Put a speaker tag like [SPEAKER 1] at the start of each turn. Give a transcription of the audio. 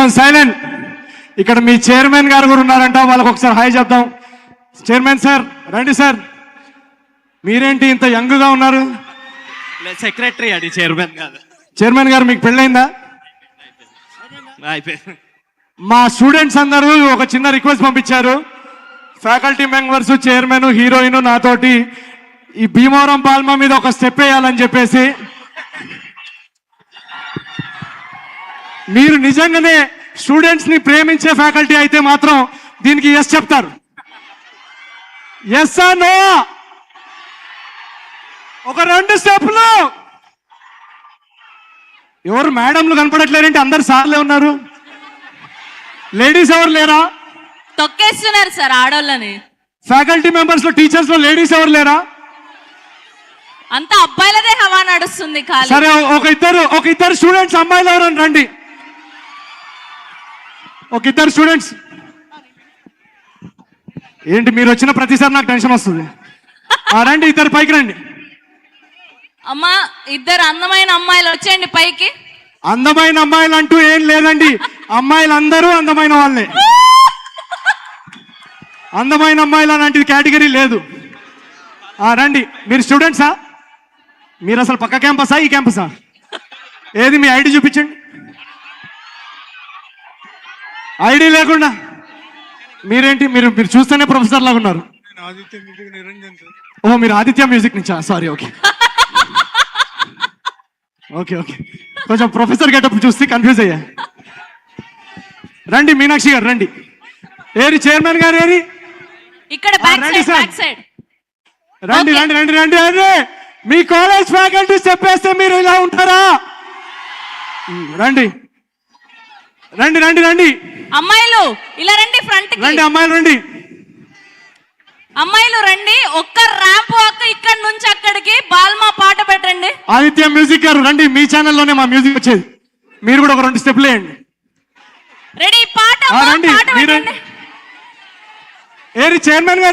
[SPEAKER 1] One silent. ఇక్కడ మీ chairman గారు కూడా ఉన్నారంట, వాళ్ళకి ఒకసారి హాయ్ చెప్దాం. చైర్మన్ సార్ రండి సార్. మీరేంటి ఇంత యంగ్ గా ఉన్నారు?
[SPEAKER 2] సెక్రటరీ అది, చైర్మన్ కాదు.
[SPEAKER 1] చైర్మన్ గారు మీకు పెళ్ళైందా?
[SPEAKER 2] అయిపోయింది.
[SPEAKER 1] మా స్టూడెంట్స్ అందరూ ఒక చిన్న రిక్వెస్ట్ పంపించారు. ఫ్యాకల్టీ మెంబర్స్, చైర్మన్, హీరోయిన్ నాతోటి ఈ భీమవరం పాల్మా మీద ఒక స్టెప్ వేయాలని చెప్పేసి. మీరు నిజంగానే స్టూడెంట్స్ ని ప్రేమించే ఫ్యాకల్టీ అయితే మాత్రం దీనికి ఎస్ చెప్తారు. Yes no? ఒక 2 స్టెప్లు. ఎవరు మేడంలు కనపడట్లేరంటే అందరు సార్లే ఉన్నారు. లేడీస్ ఎవరు లేరా?
[SPEAKER 3] తొక్కేస్తున్నారు సార్ ఆడోళ్ళని.
[SPEAKER 1] ఫ్యాకల్టీ మెంబర్స్ లో, టీచర్స్ లో లేడీస్ ఎవరు లేరా?
[SPEAKER 3] అంతా అబ్బాయిలదే హవా నడుస్తుంది.
[SPEAKER 1] సరే, ఒక ఇద్దరు స్టూడెంట్స్ అమ్మాయిలు ఎవరని రండి. ఒక ఇద్దరు స్టూడెంట్స్. ఏంటి మీరు వచ్చిన ప్రతిసారి నాకు టెన్షన్ వస్తుంది. రండి, ఇద్దరు పైకి రండి.
[SPEAKER 3] అమ్మా, ఇద్దరు అందమైన అమ్మాయిలు వచ్చేయండి పైకి.
[SPEAKER 1] అందమైన అమ్మాయిలు అంటూ ఏం లేదండి, అమ్మాయిలు అందరూ అందమైన వాళ్ళే. అందమైన అమ్మాయిలు అలాంటిది కేటగిరీ లేదు. రండి. మీరు స్టూడెంట్సా? మీరు అసలు పక్క క్యాంపసా, ఈ క్యాంపసా? ఏది మీ ఐడి చూపించండి. ఐడి లేకుండా మీరేంటి? మీరు చూస్తేనే ప్రొఫెసర్ లాగా ఉన్నారు. ఓ, మీరు ఆదిత్య మ్యూజిక్ నుంచా? సారీ. ఓకే ఓకే ఓకే కొంచెం ప్రొఫెసర్ గెటప్ చూస్తే కన్ఫ్యూజ్ అయ్యా. రండి మీనాక్షి గారు రండి. ఏరి చైర్మన్ గారు ఏరి?
[SPEAKER 3] ఇక్కడ బ్యాక్ సైడ్.
[SPEAKER 1] రండి రండి రండి రండి రండి. మీ కాలేజ్ ఫ్యాకల్టీస్ చెప్పేస్తే మీరు ఇలా ఉంటారా? రండి రండి రండి రండి.
[SPEAKER 3] అమ్మాయిలు ఇలా రండి, ఫ్రంట్
[SPEAKER 1] రండి. అమ్మాయిలు రండి.
[SPEAKER 3] అమ్మాయిలు రండి. ఒక్క ర్యాంప్ వాక్ ఇక్కడ నుంచి అక్కడికి. బాల్మా పాట పెట్టండి.
[SPEAKER 1] ఆదిత్య మ్యూజిక్ గారు రండి. మీ ఛానల్లోనే మా మ్యూజిక్ వచ్చేది. మీరు కూడా ఒక 2 స్టెప్లు వేయండి.
[SPEAKER 3] రెడీ? పాట
[SPEAKER 1] రండి.
[SPEAKER 3] పెట్టండి.
[SPEAKER 1] ఏరి చైర్మన్ గారు?